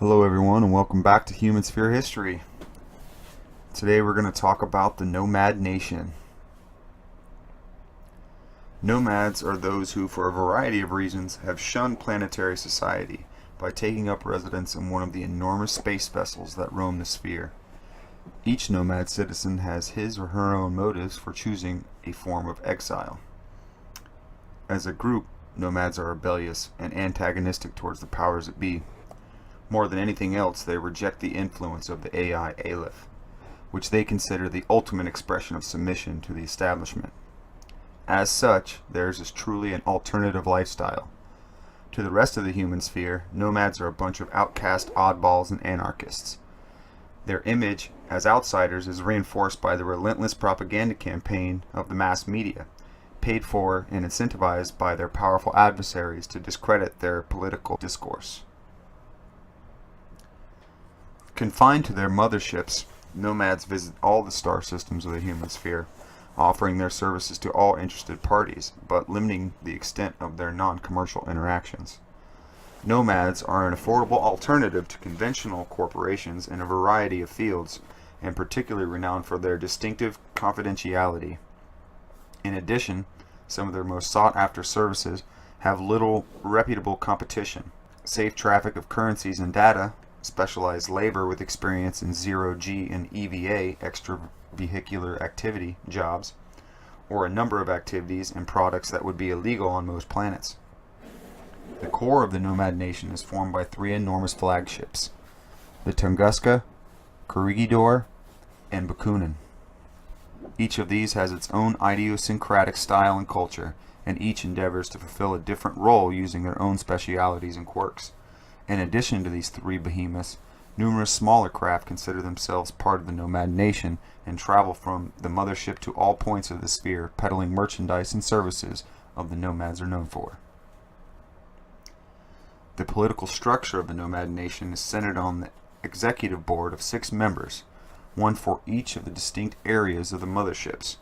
Hello everyone and welcome back to Human Sphere History. Today we're going to talk about the Nomad Nation. Nomads are those who, for a variety of reasons, have shunned planetary society by taking up residence in one of the enormous space vessels that roam the sphere. Each nomad citizen has his or her own motives for choosing a form of exile. As a group, nomads are rebellious and antagonistic towards the powers that be. More than anything else, they reject the influence of the AI Aleph, which they consider the ultimate expression of submission to the establishment. As such, theirs is truly an alternative lifestyle. To the rest of the human sphere, nomads are a bunch of outcast oddballs and anarchists. Their image as outsiders is reinforced by the relentless propaganda campaign of the mass media, paid for and incentivized by their powerful adversaries to discredit their political discourse. Confined to their motherships, nomads visit all the star systems of the human sphere, offering their services to all interested parties, but limiting the extent of their non-commercial interactions. Nomads are an affordable alternative to conventional corporations in a variety of fields, and particularly renowned for their distinctive confidentiality. In addition, some of their most sought-after services have little reputable competition. Safe traffic of currencies and data, specialized labor with experience in zero-G and EVA extravehicular activity jobs, or a number of activities and products that would be illegal on most planets. The core of the Nomad Nation is formed by three enormous flagships: the Tunguska, Corregidor, and Bakunin. Each of these has its own idiosyncratic style and culture, and each endeavors to fulfill a different role using their own specialities and quirks. In addition to these three behemoths, numerous smaller craft consider themselves part of the Nomad Nation and travel from the mothership to all points of the sphere, peddling merchandise and services of the nomads are known for. The political structure of the Nomad Nation is centered on the executive board of 6 members, one for each of the distinct areas of the motherships.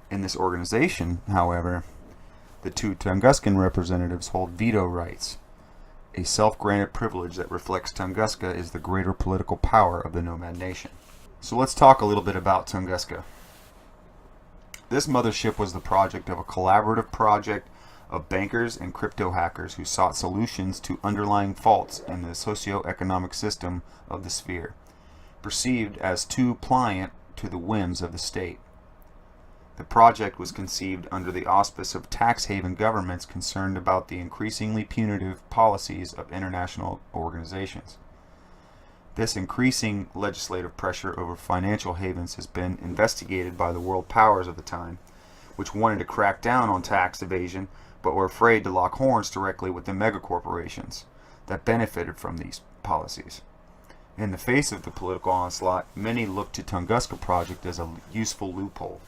In this organization, however, the 2 Tunguskan representatives hold veto rights, a self-granted privilege that reflects Tunguska is the greater political power of the Nomad Nation. So let's talk a little bit about Tunguska. This mothership was the project of a collaborative project of bankers and crypto hackers who sought solutions to underlying faults in the socio-economic system of the sphere, perceived as too pliant to the whims of the state. The project was conceived under the auspice of tax haven governments concerned about the increasingly punitive policies of international organizations. This increasing legislative pressure over financial havens has been investigated by the world powers of the time, which wanted to crack down on tax evasion but were afraid to lock horns directly with the megacorporations that benefited from these policies. In the face of the political onslaught, many looked to Tunguska project as a useful loophole.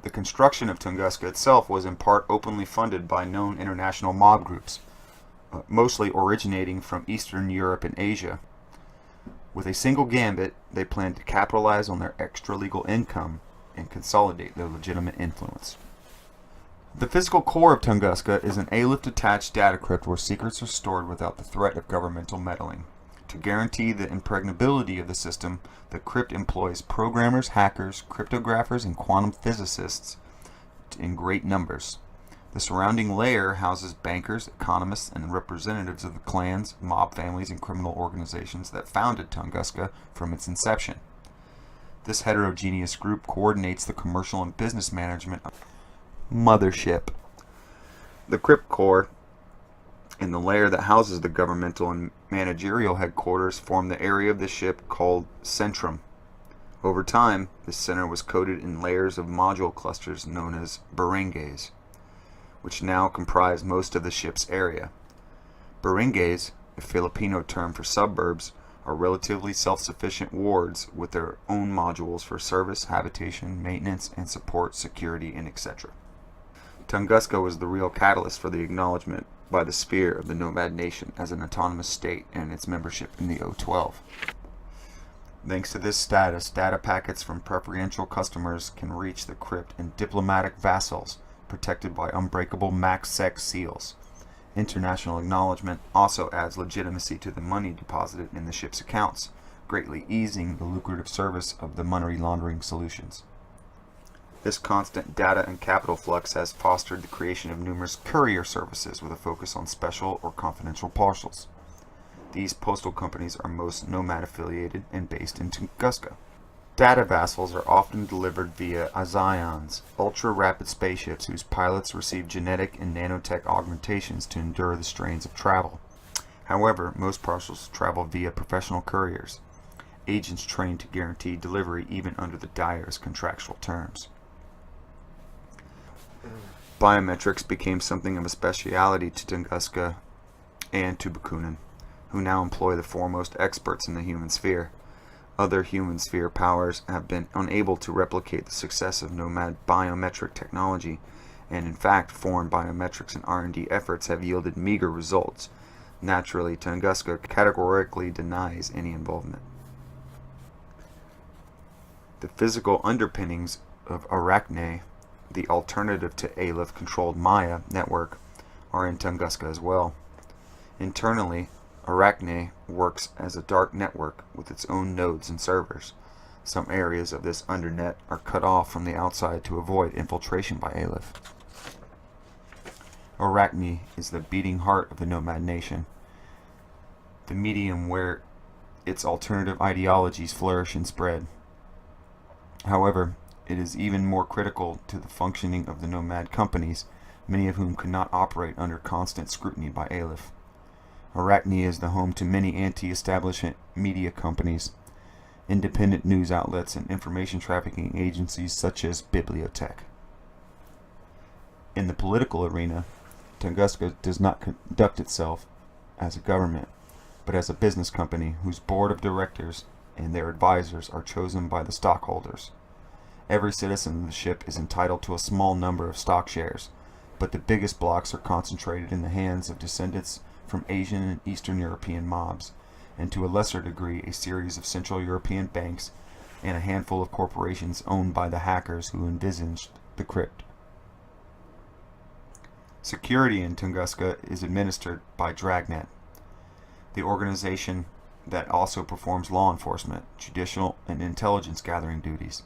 The construction of Tunguska itself was in part openly funded by known international mob groups, mostly originating from Eastern Europe and Asia. With a single gambit, they planned to capitalize on their extra-legal income and consolidate their legitimate influence. The physical core of Tunguska is an Aleph-attached data crypt where secrets are stored without the threat of governmental meddling. To guarantee the impregnability of the system, the crypt employs programmers, hackers, cryptographers, and quantum physicists in great numbers. The surrounding layer houses bankers, economists, and representatives of the clans, mob families, and criminal organizations that founded Tunguska from its inception. This heterogeneous group coordinates the commercial and business management of the mothership. The crypt core and the layer that houses the governmental and managerial headquarters form the area of the ship called Centrum. Over time, this center was coated in layers of module clusters known as barangays, which now comprise most of the ship's area. Barangays, a Filipino term for suburbs, are relatively self-sufficient wards with their own modules for service, habitation, maintenance, and support, security, and etc. Tunguska was the real catalyst for the acknowledgement by the sphere of the Nomad Nation as an autonomous state and its membership in the O12. Thanks to this status, data packets from preferential customers can reach the crypt in diplomatic vassals protected by unbreakable MACSEC seals. International acknowledgement also adds legitimacy to the money deposited in the ship's accounts, greatly easing the lucrative service of the money laundering solutions. This constant data and capital flux has fostered the creation of numerous courier services with a focus on special or confidential parcels. These postal companies are most Nomad affiliated and based in Tunguska. Data vassals are often delivered via Azions, ultra-rapid spaceships whose pilots receive genetic and nanotech augmentations to endure the strains of travel. However, most parcels travel via professional couriers, agents trained to guarantee delivery even under the direst contractual terms. Biometrics became something of a speciality to Tunguska and to Bakunin, who now employ the foremost experts in the human sphere. Other human sphere powers have been unable to replicate the success of Nomad biometric technology, and in fact, foreign biometrics and R&D efforts have yielded meager results. Naturally, Tunguska categorically denies any involvement. The physical underpinnings of Arachne, the alternative to Aleph-controlled Maya network, are in Tunguska as well. Internally, Arachne works as a dark network with its own nodes and servers. Some areas of this undernet are cut off from the outside to avoid infiltration by Aleph. Arachne is the beating heart of the Nomad nation, the medium where its alternative ideologies flourish and spread. However, it is even more critical to the functioning of the Nomad companies, many of whom could not operate under constant scrutiny by Aleph. Arachne is the home to many anti-establishment media companies, independent news outlets, and information trafficking agencies such as Bibliotech. In the political arena, Tunguska does not conduct itself as a government, but as a business company whose board of directors and their advisors are chosen by the stockholders. Every citizen of the ship is entitled to a small number of stock shares, but the biggest blocks are concentrated in the hands of descendants from Asian and Eastern European mobs, and to a lesser degree a series of Central European banks and a handful of corporations owned by the hackers who envisaged the crypt. Security in Tunguska is administered by Dragnet, the organization that also performs law enforcement, judicial, and intelligence gathering duties.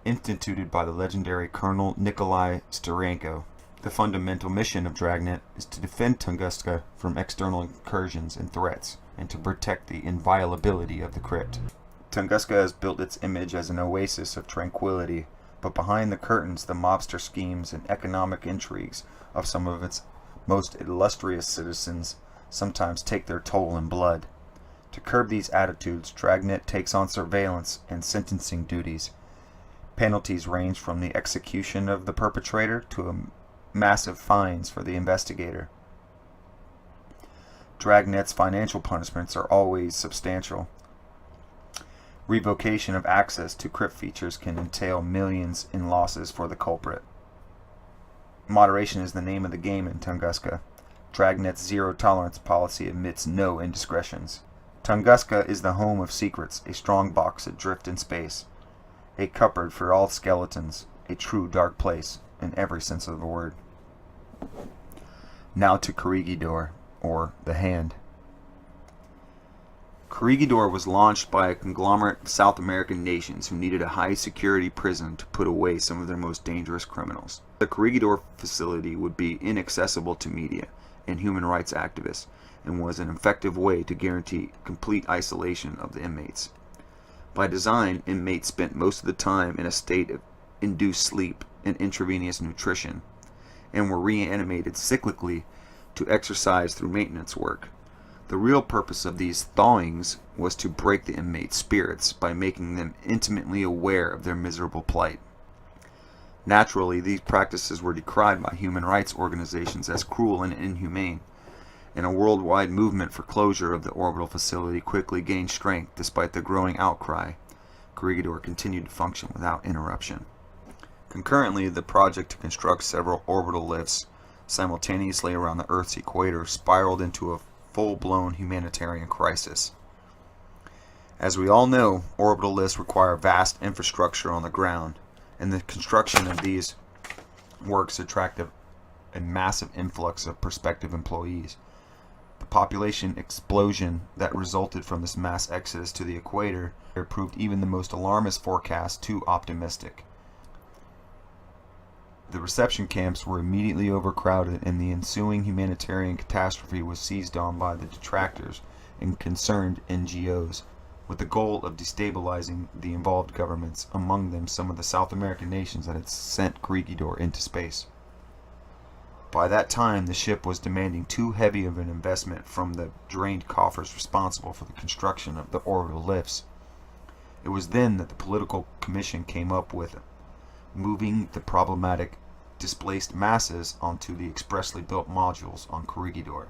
Instituted by the legendary Colonel Nikolai Steranko, the fundamental mission of Dragnet is to defend Tunguska from external incursions and threats, and to protect the inviolability of the crypt. Tunguska has built its image as an oasis of tranquility, but behind the curtains the mobster schemes and economic intrigues of some of its most illustrious citizens sometimes take their toll in blood. To curb these attitudes, Dragnet takes on surveillance and sentencing duties. Penalties range from the execution of the perpetrator to massive fines for the investigator. Dragnet's financial punishments are always substantial. Revocation of access to crypt features can entail millions in losses for the culprit. Moderation is the name of the game in Tunguska. Dragnet's zero-tolerance policy admits no indiscretions. Tunguska is the home of secrets, a strong box adrift in space, a cupboard for all skeletons, a true dark place in every sense of the word. Now to Corregidor, or the Hand. Corregidor was launched by a conglomerate of South American nations who needed a high-security prison to put away some of their most dangerous criminals. The Corregidor facility would be inaccessible to media and human rights activists, and was an effective way to guarantee complete isolation of the inmates. By design, inmates spent most of the time in a state of induced sleep and intravenous nutrition, and were reanimated cyclically to exercise through maintenance work. The real purpose of these thawings was to break the inmates' spirits by making them intimately aware of their miserable plight. Naturally, these practices were decried by human rights organizations as cruel and inhumane, and a worldwide movement for closure of the orbital facility quickly gained strength despite the growing outcry. Corregidor continued to function without interruption. Concurrently, the project to construct several orbital lifts simultaneously around the Earth's equator spiraled into a full-blown humanitarian crisis. As we all know, orbital lifts require vast infrastructure on the ground, and the construction of these works attracted a massive influx of prospective employees. The population explosion that resulted from this mass exodus to the equator proved even the most alarmist forecast too optimistic. The reception camps were immediately overcrowded, and the ensuing humanitarian catastrophe was seized on by the detractors and concerned NGOs, with the goal of destabilizing the involved governments, among them some of the South American nations that had sent Corregidor into space. By that time, the ship was demanding too heavy of an investment from the drained coffers responsible for the construction of the orbital lifts. It was then that the political commission came up with moving the problematic displaced masses onto the expressly built modules on Corregidor.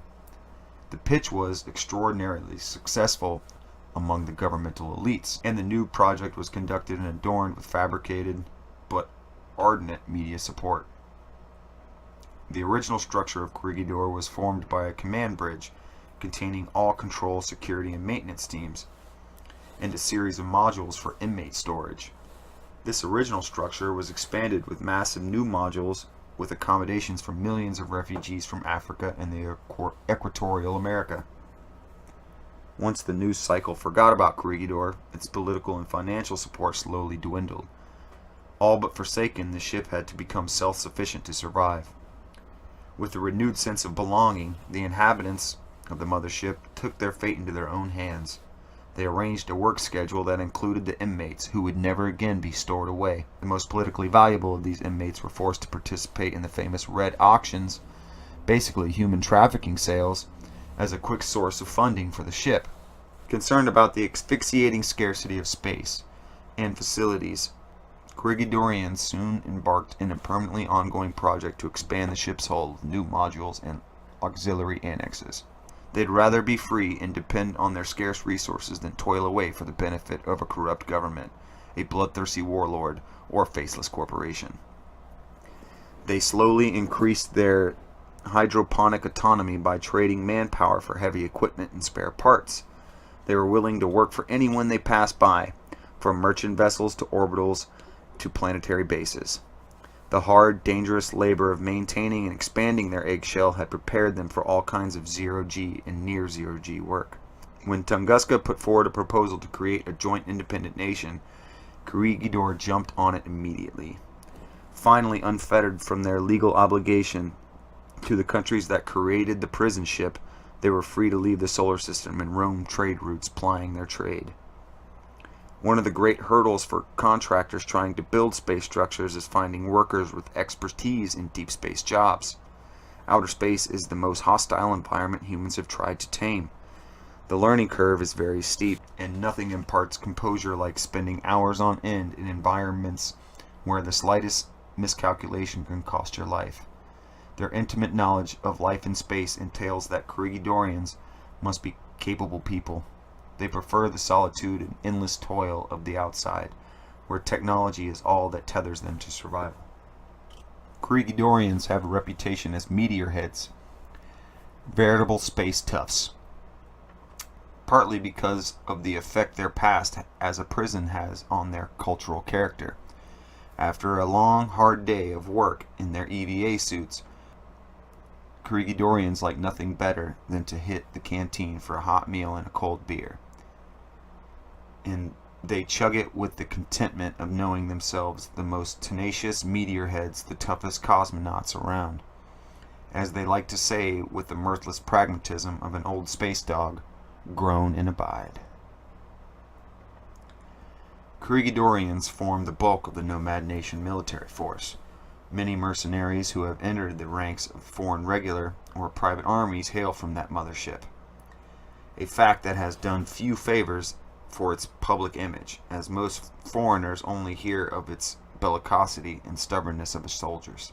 The pitch was extraordinarily successful among the governmental elites, and the new project was conducted and adorned with fabricated but ardent media support. The original structure of Corregidor was formed by a command bridge containing all control, security, and maintenance teams, and a series of modules for inmate storage. This original structure was expanded with massive new modules with accommodations for millions of refugees from Africa and the equatorial America. Once the news cycle forgot about Corregidor, its political and financial support slowly dwindled. All but forsaken, the ship had to become self-sufficient to survive. With a renewed sense of belonging, the inhabitants of the mothership took their fate into their own hands. They arranged a work schedule that included the inmates, who would never again be stored away. The most politically valuable of these inmates were forced to participate in the famous red auctions, basically human trafficking sales, as a quick source of funding for the ship. Concerned about the asphyxiating scarcity of space and facilities, Corregidorians soon embarked in a permanently ongoing project to expand the ship's hull with new modules and auxiliary annexes. They'd rather be free and depend on their scarce resources than toil away for the benefit of a corrupt government, a bloodthirsty warlord, or a faceless corporation. They slowly increased their hydroponic autonomy by trading manpower for heavy equipment and spare parts. They were willing to work for anyone they passed by, from merchant vessels to orbitals to planetary bases. The hard, dangerous labor of maintaining and expanding their eggshell had prepared them for all kinds of zero-G and near-zero-G work. When Tunguska put forward a proposal to create a joint independent nation, Corregidor jumped on it immediately. Finally unfettered from their legal obligation to the countries that created the prison ship, they were free to leave the solar system and roam trade routes plying their trade. One of the great hurdles for contractors trying to build space structures is finding workers with expertise in deep space jobs. Outer space is the most hostile environment humans have tried to tame. The learning curve is very steep, and nothing imparts composure like spending hours on end in environments where the slightest miscalculation can cost your life. Their intimate knowledge of life in space entails that Corregidorians must be capable people. They prefer the solitude and endless toil of the outside, where technology is all that tethers them to survival. Corregidorians have a reputation as meteorheads, veritable space toughs, partly because of the effect their past as a prison has on their cultural character. After a long, hard day of work in their EVA suits, Corregidorians like nothing better than to hit the canteen for a hot meal and a cold beer. And they chug it with the contentment of knowing themselves the most tenacious meteorheads, the toughest cosmonauts around. As they like to say with the mirthless pragmatism of an old space dog, grown and abide. Corregidorians form the bulk of the Nomad Nation military force. Many mercenaries who have entered the ranks of foreign regular or private armies hail from that mothership, a fact that has done few favors for its public image, as most foreigners only hear of its bellicosity and stubbornness of its soldiers.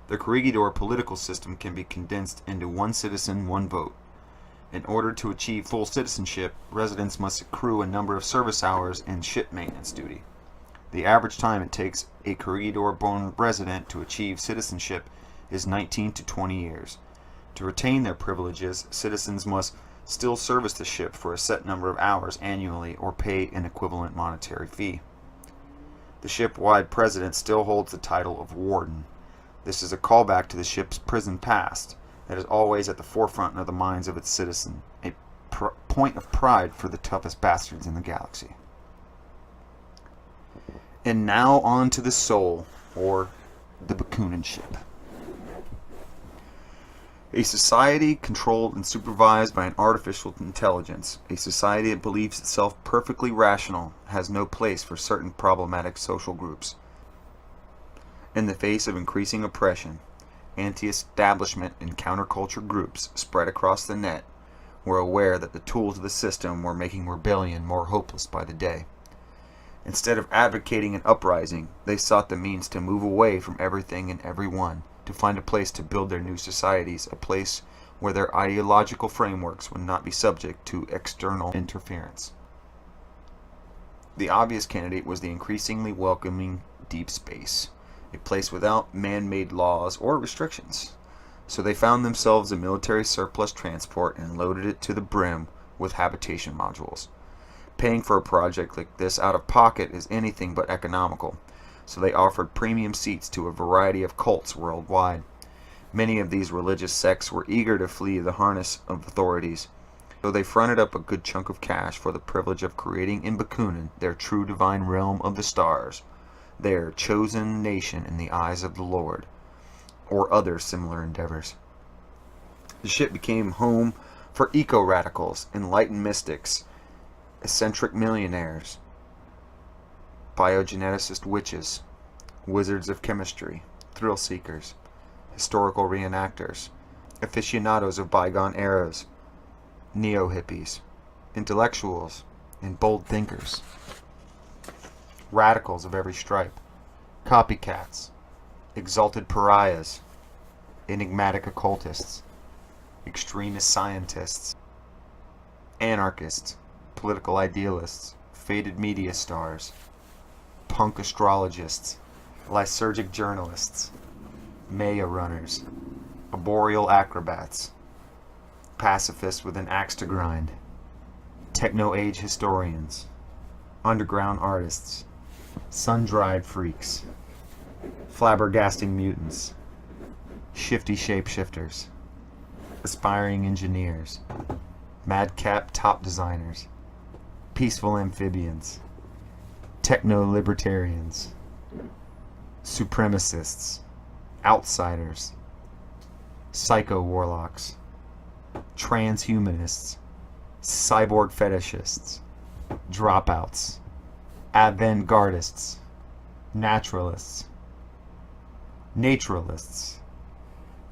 The Corregidor political system can be condensed into one citizen, one vote. In order to achieve full citizenship, residents must accrue a number of service hours and ship maintenance duty. The average time it takes a Corregidor-born resident to achieve citizenship is 19 to 20 years. To retain their privileges, citizens must still service the ship for a set number of hours annually or pay an equivalent monetary fee. The ship-wide president still holds the title of warden. This is a callback to the ship's prison past that is always at the forefront of the minds of its citizens, a point of pride for the toughest bastards in the galaxy. And now on to the Soul, or the Bakunin ship. A society controlled and supervised by an artificial intelligence, a society that believes itself perfectly rational, has no place for certain problematic social groups. In the face of increasing oppression, anti-establishment and counterculture groups spread across the net were aware that the tools of the system were making rebellion more hopeless by the day. Instead of advocating an uprising, they sought the means to move away from everything and everyone, to find a place to build their new societies, a place where their ideological frameworks would not be subject to external interference. The obvious candidate was the increasingly welcoming deep space, a place without man-made laws or restrictions. So they found themselves a military surplus transport and loaded it to the brim with habitation modules. Paying for a project like this out of pocket is anything but economical, so they offered premium seats to a variety of cults worldwide. Many of these religious sects were eager to flee the harness of authorities, so they fronted up a good chunk of cash for the privilege of creating in Bakunin their true divine realm of the stars, their chosen nation in the eyes of the Lord, or other similar endeavors. The ship became home for eco-radicals, enlightened mystics, eccentric millionaires, biogeneticist witches, wizards of chemistry, thrill seekers, historical reenactors, aficionados of bygone eras, neo-hippies, intellectuals, and bold thinkers, radicals of every stripe, copycats, exalted pariahs, enigmatic occultists, extremist scientists, anarchists, political idealists, faded media stars, punk astrologists, lysergic journalists, Maya runners, arboreal acrobats, pacifists with an axe to grind, techno-age historians, underground artists, sun-dried freaks, flabbergasting mutants, shifty shapeshifters, aspiring engineers, madcap top designers, peaceful amphibians, techno-libertarians, supremacists, outsiders, psycho-warlocks, transhumanists, cyborg fetishists, dropouts, avant-gardists, naturalists, naturalists.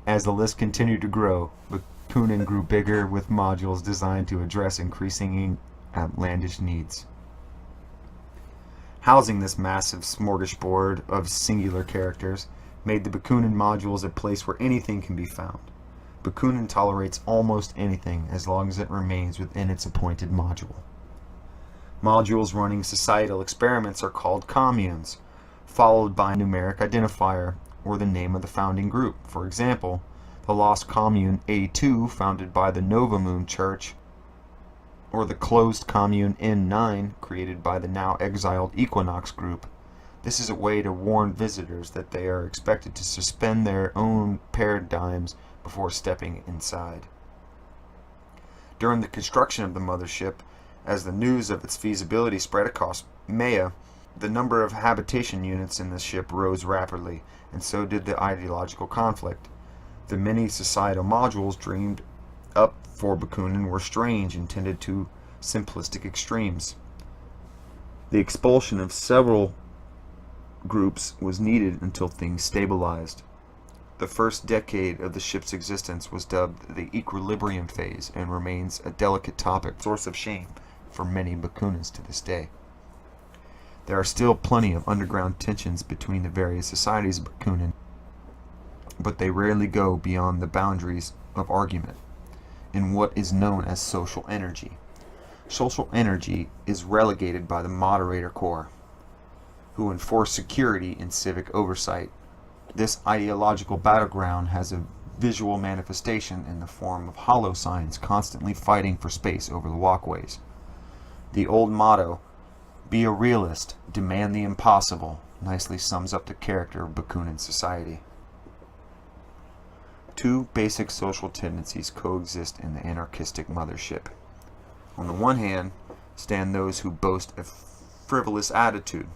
As the list continued to grow, Bakunin grew bigger with modules designed to address increasing outlandish needs. Housing this massive smorgasbord of singular characters made the Bakunin modules a place where anything can be found. Bakunin tolerates almost anything as long as it remains within its appointed module. Modules running societal experiments are called communes, followed by a numeric identifier or the name of the founding group. For example, the Lost Commune A2, founded by the Nova Moon Church, or the closed commune N9, created by the now exiled Equinox group. This is a way to warn visitors that they are expected to suspend their own paradigms before stepping inside. During the construction of the mothership, as the news of its feasibility spread across Maya, the number of habitation units in the ship rose rapidly, and so did the ideological conflict. The many societal modules dreamed up for Bakunin were strange and tended to simplistic extremes. The expulsion of several groups was needed until things stabilized. The first decade of the ship's existence was dubbed the equilibrium phase and remains a delicate topic, source of shame for many Bakunins to this day. There are still plenty of underground tensions between the various societies of Bakunin, but they rarely go beyond the boundaries of argument in what is known as social energy. Social energy is relegated by the moderator core, who enforce security and civic oversight. This ideological battleground has a visual manifestation in the form of hollow signs constantly fighting for space over the walkways. The old motto, "Be a realist, demand the impossible," nicely sums up the character of Bakunin society. Two basic social tendencies coexist in the anarchistic mothership. On the one hand, stand those who boast a frivolous attitude,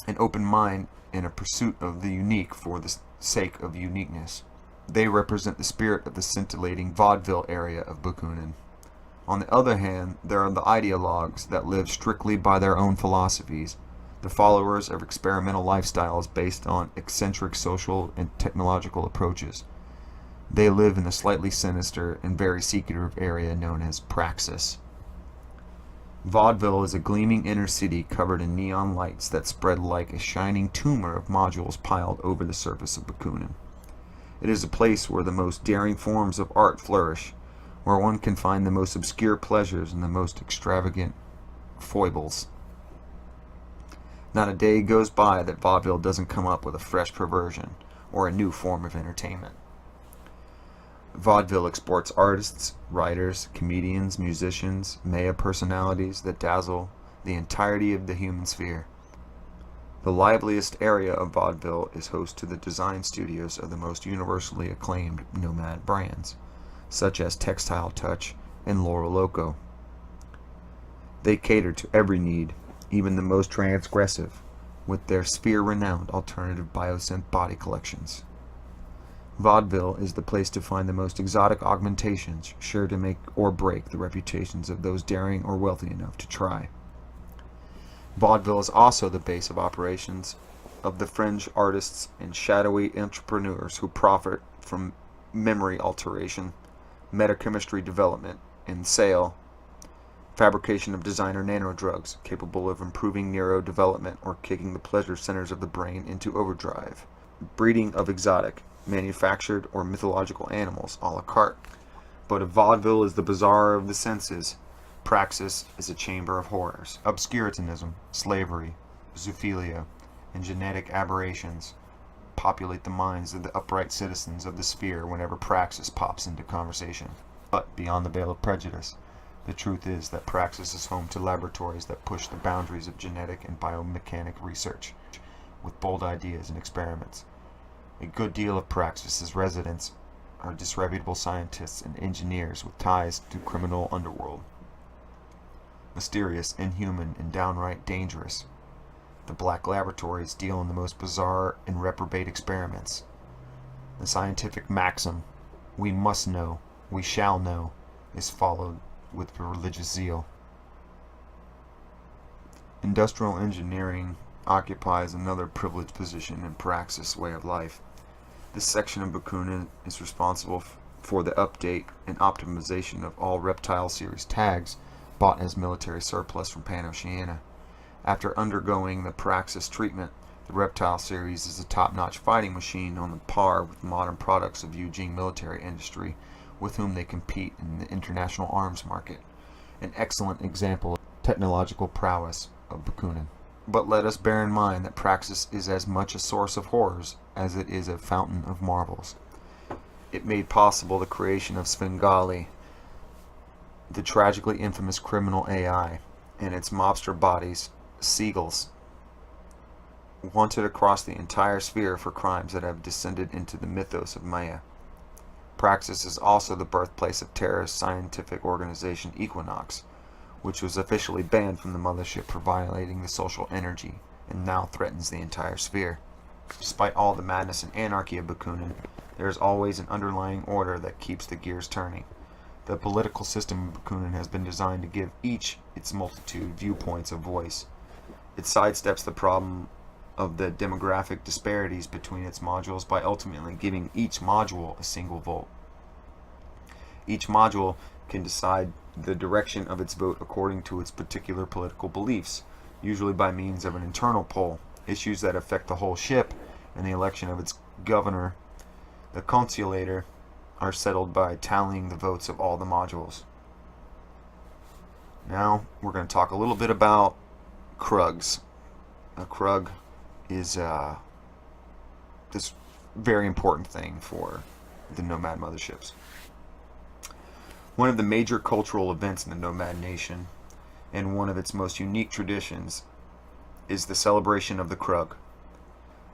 an open mind, and a pursuit of the unique for the sake of uniqueness. They represent the spirit of the scintillating Vaudeville area of Bakunin. On the other hand, there are the ideologues that live strictly by their own philosophies, the followers of experimental lifestyles based on eccentric social and technological approaches. They live in the slightly sinister and very secretive area known as Praxis. Vaudeville is a gleaming inner city covered in neon lights that spread like a shining tumor of modules piled over the surface of Bakunin. It is a place where the most daring forms of art flourish, where one can find the most obscure pleasures and the most extravagant foibles. Not a day goes by that Vaudeville doesn't come up with a fresh perversion or a new form of entertainment. Vaudeville exports artists, writers, comedians, musicians, maya personalities that dazzle the entirety of the human sphere. The liveliest area of Vaudeville is host to the design studios of the most universally acclaimed Nomad brands, such as Textile Touch and Loro Loco. They cater to every need, even the most transgressive, with their sphere-renowned alternative biosynth body collections. Vaudeville is the place to find the most exotic augmentations, sure to make or break the reputations of those daring or wealthy enough to try. Vaudeville is also the base of operations of the fringe artists and shadowy entrepreneurs who profit from memory alteration, metachemistry development and sale, fabrication of designer nanodrugs capable of improving neurodevelopment or kicking the pleasure centers of the brain into overdrive, breeding of exotic, manufactured or mythological animals a la carte. But if Vaudeville is the bazaar of the senses, Praxis is a chamber of horrors. Obscurantism, slavery, zoophilia, and genetic aberrations populate the minds of the upright citizens of the sphere whenever Praxis pops into conversation. But beyond the veil of prejudice, the truth is that Praxis is home to laboratories that push the boundaries of genetic and biomechanic research with bold ideas and experiments. A good deal of Praxis's residents are disreputable scientists and engineers with ties to criminal underworld. Mysterious, inhuman, and downright dangerous, the black laboratories deal in the most bizarre and reprobate experiments. The scientific maxim, "We must know, we shall know," is followed with religious zeal. Industrial engineering occupies another privileged position in Praxis' way of life. This section of Bakunin is responsible for the update and optimization of all Reptile series tags bought as military surplus from Pan-Oceania. After undergoing the Praxis treatment, the Reptile series is a top-notch fighting machine on the par with modern products of Eugene military industry with whom they compete in the international arms market. An excellent example of technological prowess of Bakunin. But let us bear in mind that Praxis is as much a source of horrors as it is a fountain of marvels. It made possible the creation of Svengali, the tragically infamous criminal AI, and its mobster bodies, seagulls, wanted across the entire sphere for crimes that have descended into the mythos of Maya. Praxis is also the birthplace of terrorist scientific organization Equinox, which was officially banned from the mothership for violating the social energy and now threatens the entire sphere. Despite all the madness and anarchy of Bakunin, there is always an underlying order that keeps the gears turning. The political system of Bakunin has been designed to give each its multitude viewpoints a voice. It sidesteps the problem of the demographic disparities between its modules by ultimately giving each module a single vote. Each module can decide the direction of its vote according to its particular political beliefs, usually by means of an internal poll. Issues that affect the whole ship and the election of its governor, the consulator, are settled by tallying the votes of all the modules. Now we're going to talk a little bit about Krugs. A Krug is this very important thing for the Nomad motherships. One of the major cultural events in the Nomad nation, and one of its most unique traditions, is the celebration of the Krug.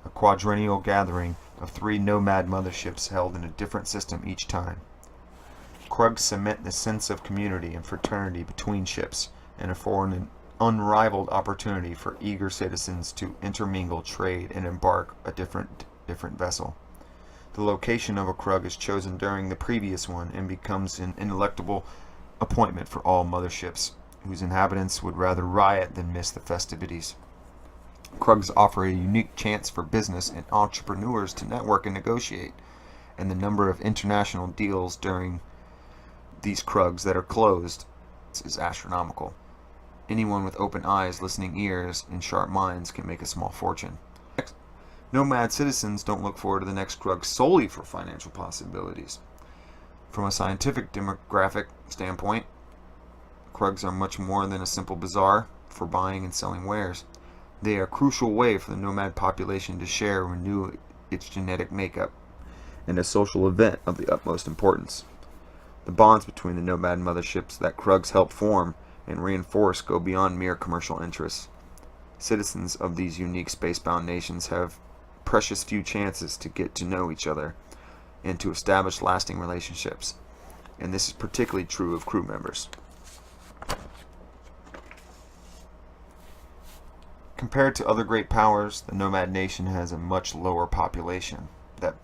a quadrennial gathering of 3 Nomad motherships held in a different system each time. Krug cement the sense of community and fraternity between ships and afford an unrivaled opportunity for eager citizens to intermingle, trade, and embark a different vessel. The location of a Krug is chosen during the previous one and becomes an ineluctable appointment for all motherships, whose inhabitants would rather riot than miss the festivities. Krugs offer a unique chance for business and entrepreneurs to network and negotiate, and the number of international deals during these Krugs that are closed is astronomical. Anyone with open eyes, listening ears, and sharp minds can make a small fortune. Nomad citizens don't look forward to the next Krug solely for financial possibilities. From a scientific demographic standpoint, Krugs are much more than a simple bazaar for buying and selling wares. They are a crucial way for the Nomad population to share and renew its genetic makeup, and a social event of the utmost importance. The bonds between the Nomad motherships that Krugs help form and reinforce go beyond mere commercial interests. Citizens of these unique space-bound nations have precious few chances to get to know each other and to establish lasting relationships, and this is particularly true of crew members. Compared to other great powers, the Nomad nation has a much lower population that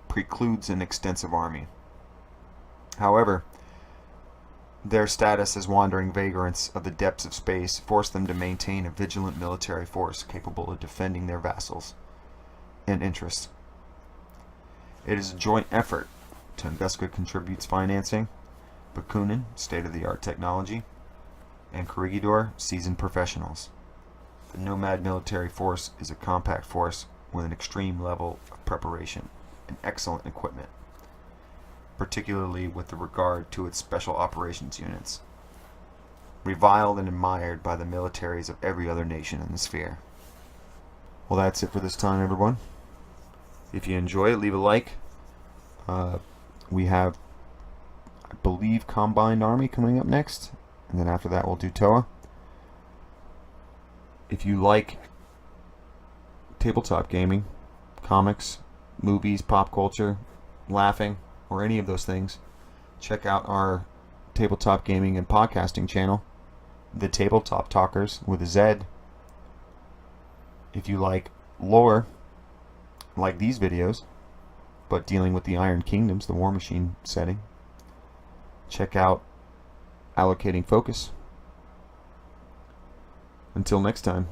precludes an extensive army. However, their status as wandering vagrants of the depths of space force them to maintain a vigilant military force capable of defending their vassals and interests. It is a joint effort. Tunguska contributes financing, Bakunin, state-of-the-art technology, and Corregidor, seasoned professionals. The Nomad military force is a compact force with an extreme level of preparation and excellent equipment, particularly with regard to its special operations units, reviled and admired by the militaries of every other nation in the sphere. Well, that's it for this time, everyone. If you enjoy it, leave a like. We have, I believe, Combined Army coming up next, and then after that we'll do Toa. If you like tabletop gaming, comics, movies, pop culture, laughing, or any of those things, check out our tabletop gaming and podcasting channel, The Tabletop Talkers with a Z. If you like lore, like these videos, but dealing with the Iron Kingdoms, the War Machine setting, check out Allocating Focus. Until next time.